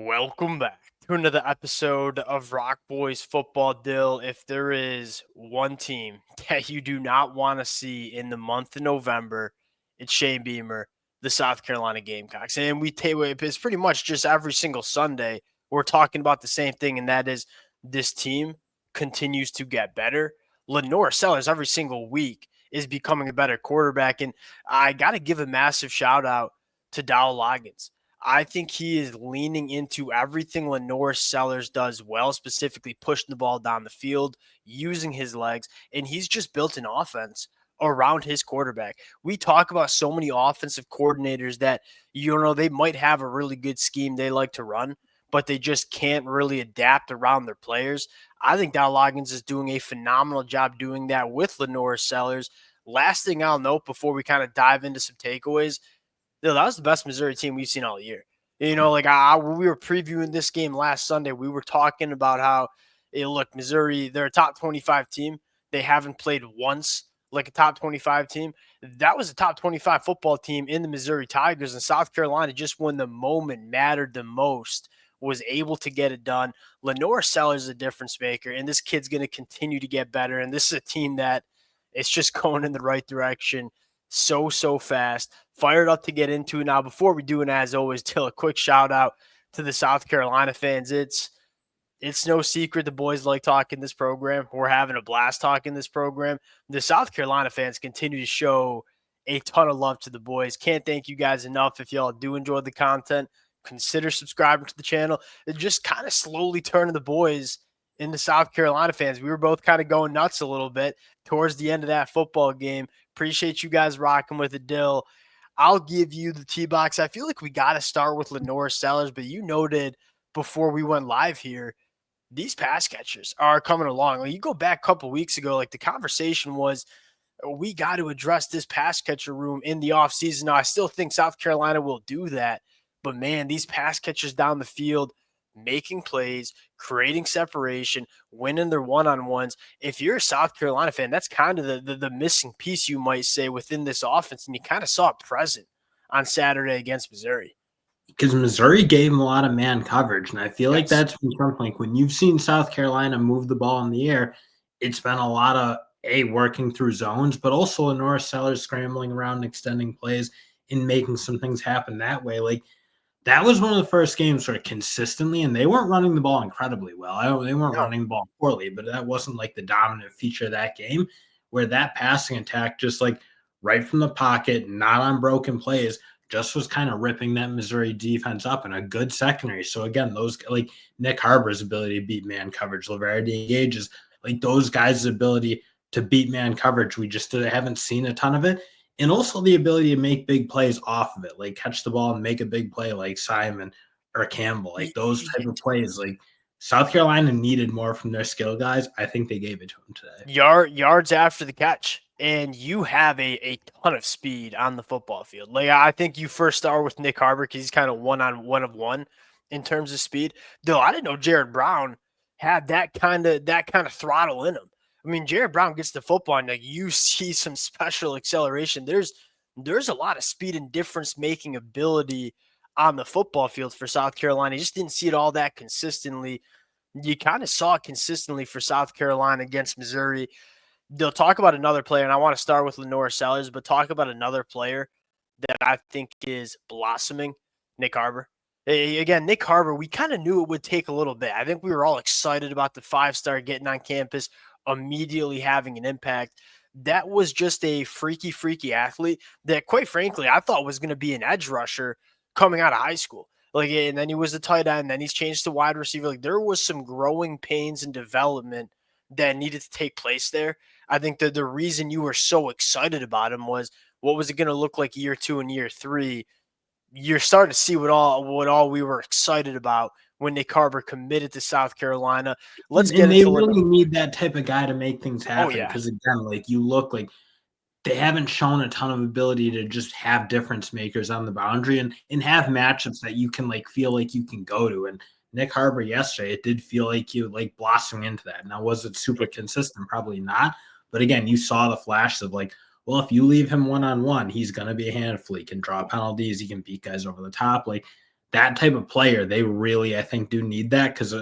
Welcome back to another episode of Rock Boys Football Dill. If there is one team that you do not want to see in the month of November, it's Shane Beamer, the South Carolina Gamecocks. And it's pretty much just every single Sunday we're talking about the same thing, and that is this team continues to get better. LaNorris Sellers every single week is becoming a better quarterback. And I got to give a massive shout out to Dow Loggins. I think he is leaning into everything LaNorris Sellers does well, specifically pushing the ball down the field, using his legs, and he's just built an offense around his quarterback. We talk about so many offensive coordinators that, they might have a really good scheme they like to run, but they just can't really adapt around their players. I think Dow Loggins is doing a phenomenal job doing that with LaNorris Sellers. Last thing I'll note before we kind of dive into some takeaways, that was the best Missouri team we've seen all year. When we were previewing this game last Sunday, we were talking about how, look, Missouri, they're a top 25 team. They haven't played once like a top 25 team. That was a top 25 football team in the Missouri Tigers, and South Carolina, just when the moment mattered the most, was able to get it done. LaNorris Sellers is a difference maker, and this kid's going to continue to get better, and this is a team that it's just going in the right direction so fast. Fired up to get into it. Now, before we do, and as always, Till, a quick shout out to the South Carolina fans. It's no secret the boys like talking this program. We're having a blast talking this program. The South Carolina fans continue to show a ton of love to the boys. Can't thank you guys enough. If y'all do enjoy the content, consider subscribing to the channel. It just kind of slowly turning the boys into South Carolina fans. We were both kind of going nuts a little bit towards the end of that football game. Appreciate you guys rocking with the Dill. I'll give you the T-box. I feel like we got to start with LaNorris Sellers, but you noted before we went live here, these pass catchers are coming along. Like, you go back a couple weeks ago, like, the conversation was, we got to address this pass catcher room in the offseason. Now, I still think South Carolina will do that, but man, these pass catchers down the field, making plays, creating separation, winning their one-on-ones. If you're a South Carolina fan, that's kind of the missing piece, you might say, within this offense, and you kind of saw it present on Saturday against Missouri. Because Missouri gave them a lot of man coverage, and I feel like that's been something. Like, when you've seen South Carolina move the ball in the air, it's been a lot of working through zones, but also LaNorris Sellers scrambling around and extending plays and making some things happen that way. Like, that was one of the first games where consistently, and they weren't running the ball incredibly well. They weren't running the ball poorly, but that wasn't like the dominant feature of that game, where that passing attack, just like right from the pocket, not on broken plays, just was kind of ripping that Missouri defense up, in a good secondary. So again, those, like Nick Harbor's ability to beat man coverage, Laverity Gage's, like those guys' ability to beat man coverage, we just haven't seen a ton of it. And also the ability to make big plays off of it, like catch the ball and make a big play like Simon or Campbell, like those type of plays. Like, South Carolina needed more from their skill guys. I think they gave it to them today. Yards after the catch, and you have a ton of speed on the football field. Like, I think you first start with Nick Harbor because he's kind of one in terms of speed. Though I didn't know Jared Brown had that kind of throttle in him. I mean, Jared Brown gets the football, and like, you see some special acceleration. There's a lot of speed and difference-making ability on the football field for South Carolina. You just didn't see it all that consistently. You kind of saw it consistently for South Carolina against Missouri. They'll talk about another player, and I want to start with LaNorris Sellers, but talk about another player that I think is blossoming, Nick Harbor. Again, Nick Harbor, we kind of knew it would take a little bit. I think we were all excited about the five-star getting on campus, immediately having an impact. That was just a freaky athlete that, quite frankly, I thought was going to be an edge rusher coming out of high school. Like, and then he was a tight end, then he's changed to wide receiver. Like, there was some growing pains and development that needed to take place there. I think that the reason you were so excited about him was, what was it going to look like year 2 and year 3? You're starting to see what all we were excited about when Nick Harbor committed to South Carolina. Let's get into it. They really need that type of guy to make things happen. Because again, like, you look like they haven't shown a ton of ability to just have difference makers on the boundary and have matchups that you can like feel like you can go to. And Nick Harbor yesterday, it did feel like you like blossoming into that. Now, was it super consistent? Probably not. But again, you saw the flashes of like, well, if you leave him one-on-one, he's going to be a handful. He can draw penalties. He can beat guys over the top. Like, that type of player, they really, I think, do need that because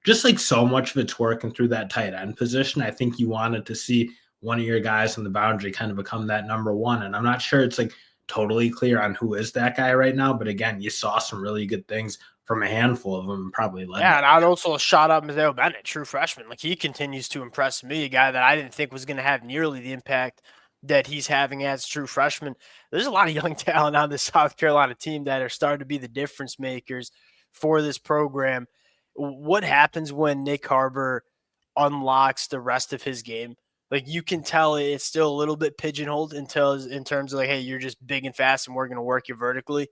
just like so much of it's working through that tight end position. I think you wanted to see one of your guys on the boundary kind of become that number one. And I'm not sure it's like totally clear on who is that guy right now. But again, you saw some really good things from a handful of them and probably led Yeah, that. and I'd also shout out Mizzou Bennett, true freshman. Like he continues to impress me, a guy that I didn't think was going to have nearly the impact that he's having as true freshman. There's a lot of young talent on this South Carolina team that are starting to be the difference makers for this program. What happens when Nick Harbor unlocks the rest of his game? Like you can tell it's still a little bit pigeonholed until in terms of like, hey, you're just big and fast and we're going to work you vertically.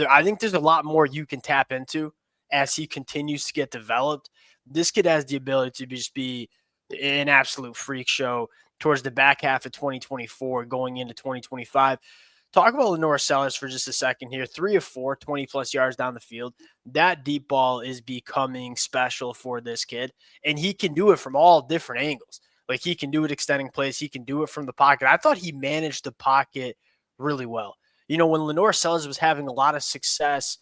I think there's a lot more you can tap into as he continues to get developed. This kid has the ability to just be an absolute freak show towards the back half of 2024 going into 2025. Talk about LaNorris Sellers for just a second here. 3 of 4, 20-plus yards down the field. That deep ball is becoming special for this kid, and he can do it from all different angles. Like, he can do it extending plays. He can do it from the pocket. I thought he managed the pocket really well. You know, when LaNorris Sellers was having a lot of success,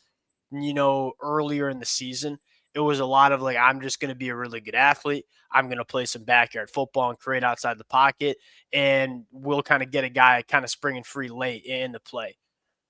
you know, earlier in the season, it was a lot of like, I'm just going to be a really good athlete. I'm going to play some backyard football and create outside the pocket. And we'll kind of get a guy kind of springing free late in the play.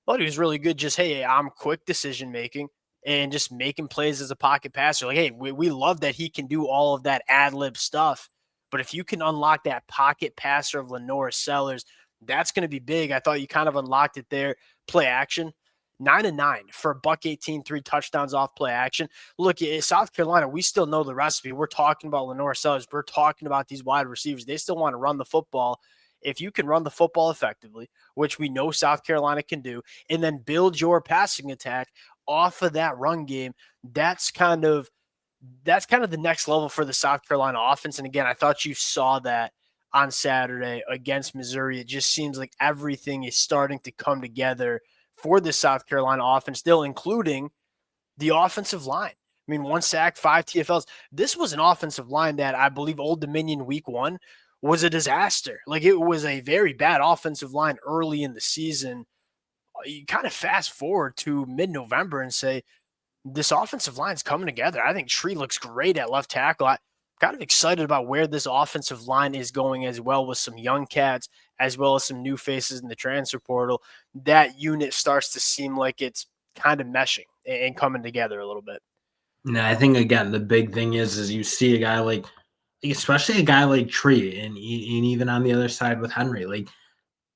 But he was really good. Just, hey, I'm quick decision making and just making plays as a pocket passer. Like, hey, we love that he can do all of that ad lib stuff. But if you can unlock that pocket passer of LaNorris Sellers, that's going to be big. I thought you kind of unlocked it there. Play action. 9-9 for $118, 3 touchdowns off play action. Look, in South Carolina, we still know the recipe. We're talking about LaNorris Sellers. We're talking about these wide receivers. They still want to run the football. If you can run the football effectively, which we know South Carolina can do, and then build your passing attack off of that run game, that's kind of the next level for the South Carolina offense. And again, I thought you saw that on Saturday against Missouri. It just seems like everything is starting to come together for the South Carolina offense, still including the offensive line. I mean, 1 sack, 5 TFLs. This was an offensive line that I believe Old Dominion week 1 was a disaster. Like, it was a very bad offensive line early in the season. You kind of fast forward to mid-November and say, this offensive line's coming together. I think Tree looks great at left tackle. I'm kind of excited about where this offensive line is going as well, with some young cats as well as some new faces in the transfer portal. That unit starts to seem like it's kind of meshing and coming together a little bit. And I think again, the big thing is you see a guy like, especially a guy like Tree, and even on the other side with Henry, like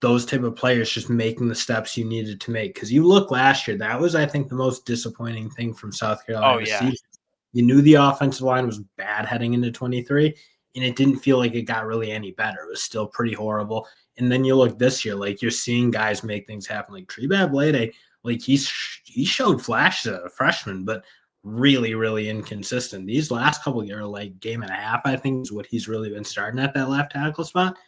those type of players just making the steps you needed to make. Because you look last year, that was, I think, the most disappointing thing from South Oh, Carolina yeah. season. You knew the offensive line was bad heading into 23, and it didn't feel like it got really any better. It was still pretty horrible. And then you look this year, like you're seeing guys make things happen. Like Tree Blade, like he showed flashes as a freshman, but really, really inconsistent. These last couple of years, like game and a half, I think is what he's really been starting at that left tackle spot.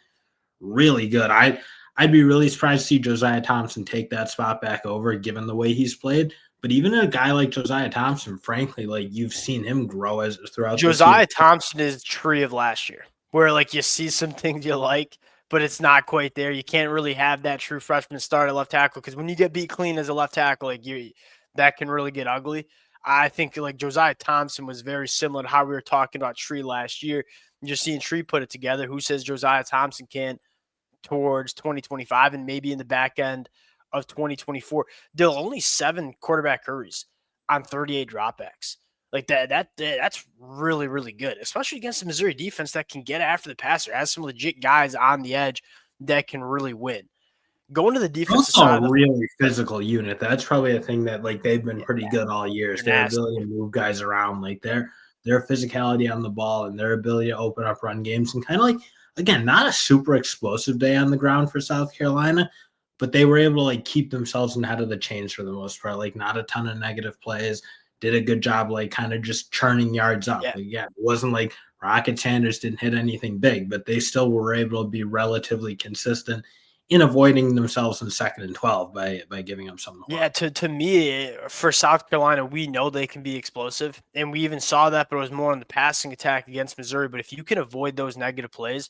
Really good. I'd be really surprised to see Josiah Thompson take that spot back over, given the way he's played. But even a guy like Josiah Thompson, frankly, like you've seen him grow as throughout the season. Josiah Thompson is Tree of last year, where like you see some things you like, but it's not quite there. You can't really have that true freshman start at left tackle, because when you get beat clean as a left tackle, like that can really get ugly. I think like Josiah Thompson was very similar to how we were talking about Tree last year. You're just seeing Tree put it together. Who says Josiah Thompson can't towards 2025 and maybe in the back end of 2024? There are only 7 quarterback hurries on 38 dropbacks. Like that's really, really good, especially against the Missouri defense that can get after the passer, has some legit guys on the edge that can really win. Going to the defensive Also side a of the really physical unit. That's probably a thing that like they've been pretty good all year. Is they're their nasty. ability to move guys around, like their physicality on the ball and their ability to open up run games, and kind of like again, not a super explosive day on the ground for South Carolina, but they were able to like keep themselves ahead of the chains for the most part. Like not a ton of negative plays. Did a good job, like kind of just churning yards up. Yeah. Again, it wasn't like Rocket Sanders didn't hit anything big, but they still were able to be relatively consistent in avoiding themselves in 2nd and 12 by giving them something. Yeah, to me, for South Carolina, we know they can be explosive, and we even saw that, but it was more on the passing attack against Missouri. But if you can avoid those negative plays,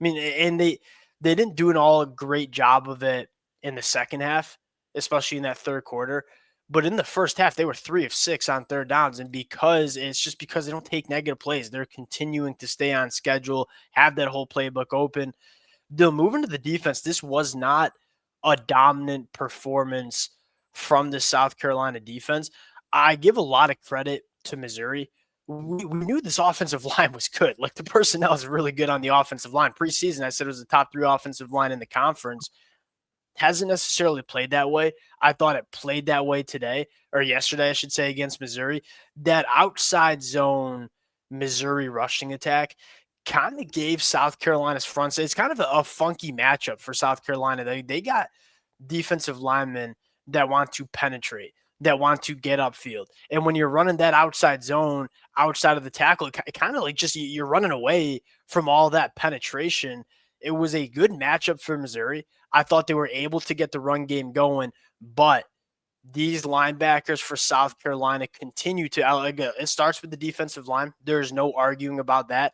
I mean, and they didn't do an all great job of it in the second half, especially in that third quarter. But in the first half, they were 3 of 6 on third downs. And because they don't take negative plays, they're continuing to stay on schedule, have that whole playbook open. They'll move into the defense. This was not a dominant performance from the South Carolina defense. I give a lot of credit to Missouri. We knew this offensive line was good. Like, the personnel is really good on the offensive line. Preseason, I said it was the top 3 offensive line in the conference. Hasn't necessarily played that way. I thought it played that way today, or yesterday, I should say, against Missouri. That outside zone Missouri rushing attack kind of gave South Carolina's front. It's kind of a funky matchup for South Carolina. They got defensive linemen that want to penetrate, that want to get upfield. And when you're running that outside zone, outside of the tackle, it kind of like just you're running away from all that penetration. It was a good matchup for Missouri. I thought they were able to get the run game going, but these linebackers for South Carolina continue to, it starts with the defensive line. There's no arguing about that.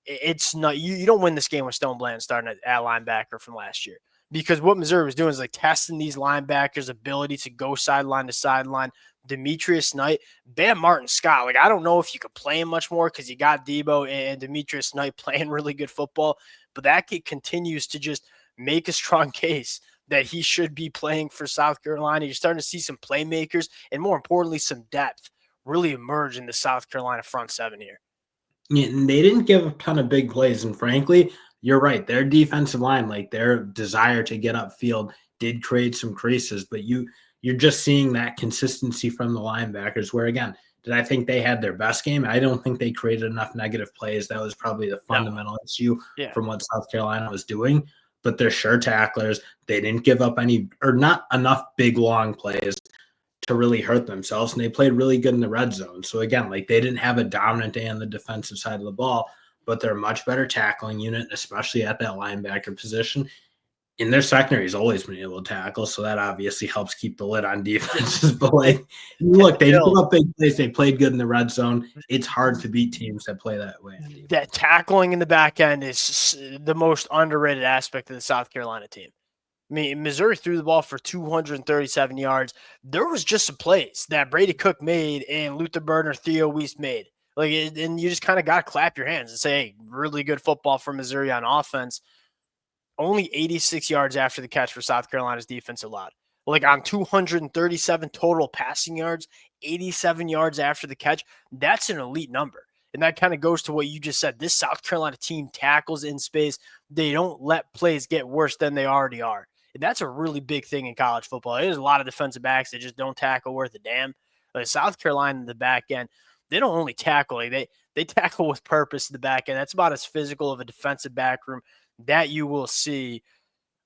It's not, you don't win this game with Stone Bland starting at linebacker from last year, because what Missouri was doing is like testing these linebackers' ability to go sideline to sideline. Demetrius Knight, Bam Martin Scott. Like, I don't know if you could play him much more because you got Debo and Demetrius Knight playing really good football, but that kid continues to just make a strong case that he should be playing for South Carolina. You're starting to see some playmakers and, more importantly, some depth really emerge in the South Carolina front seven here. Yeah, and they didn't give a ton of big plays. And frankly, you're right. Their defensive line, like their desire to get upfield, did create some creases. But you're just seeing that consistency from the linebackers. Where again, did I think they had their best game? I don't think they created enough negative plays. That was probably the fundamental issue from what South Carolina was doing. But they're sure tacklers. They didn't give up any, or not enough big long plays to really hurt themselves, and they played really good in the red zone. So again, like, they didn't have a dominant day on the defensive side of the ball, but they're a much better tackling unit, especially at that linebacker position. And their secondary has always been able to tackle, so that obviously helps keep the lid on defenses. But like, look, they didn't give up big plays. They played good in the red zone. It's hard to beat teams that play that way. That tackling in the back end is the most underrated aspect of the South Carolina team. I mean, Missouri threw the ball for 237 yards. There was just some plays that Brady Cook made and Luther Burner, Theo Weiss made. Like, and you just kind of got to clap your hands and say, hey, really good football from Missouri on offense. Only 86 yards after the catch for South Carolina's defense allowed. Like, on 237 total passing yards, 87 yards after the catch. That's an elite number. And that kind of goes to what you just said. This South Carolina team tackles in space. They don't let plays get worse than they already are. And that's a really big thing in college football. There's a lot of defensive backs that just don't tackle worth a damn. Like, South Carolina in the back end, they don't only tackle. Like, they tackle with purpose in the back end. That's about as physical of a defensive back room that you will see.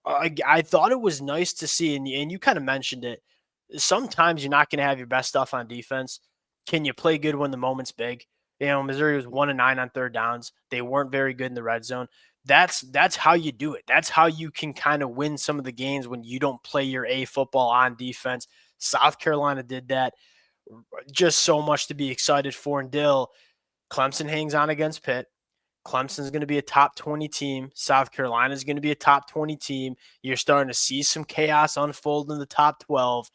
I thought it was nice to see, and you kind of mentioned it, sometimes you're not going to have your best stuff on defense. Can you play good when the moment's big? You know, Missouri was 1-9 on third downs. They weren't very good in the red zone. That's how you do it. That's how you can kind of win some of the games when you don't play your A football on defense. South Carolina did that. Just so much to be excited for. And Dill, Clemson hangs on against Pitt. Clemson's going to be a top 20 team. South Carolina is going to be a top 20 team. You're starting to see some chaos unfold in the top 12.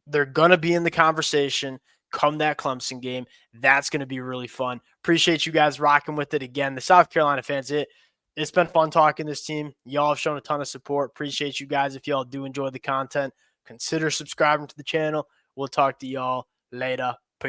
They're going to be in the conversation come that Clemson game. That's going to be really fun. Appreciate you guys rocking with it again. The South Carolina fans, it's been fun talking this team. Y'all have shown a ton of support. Appreciate you guys. If y'all do enjoy the content, consider subscribing to the channel. We'll talk to y'all later.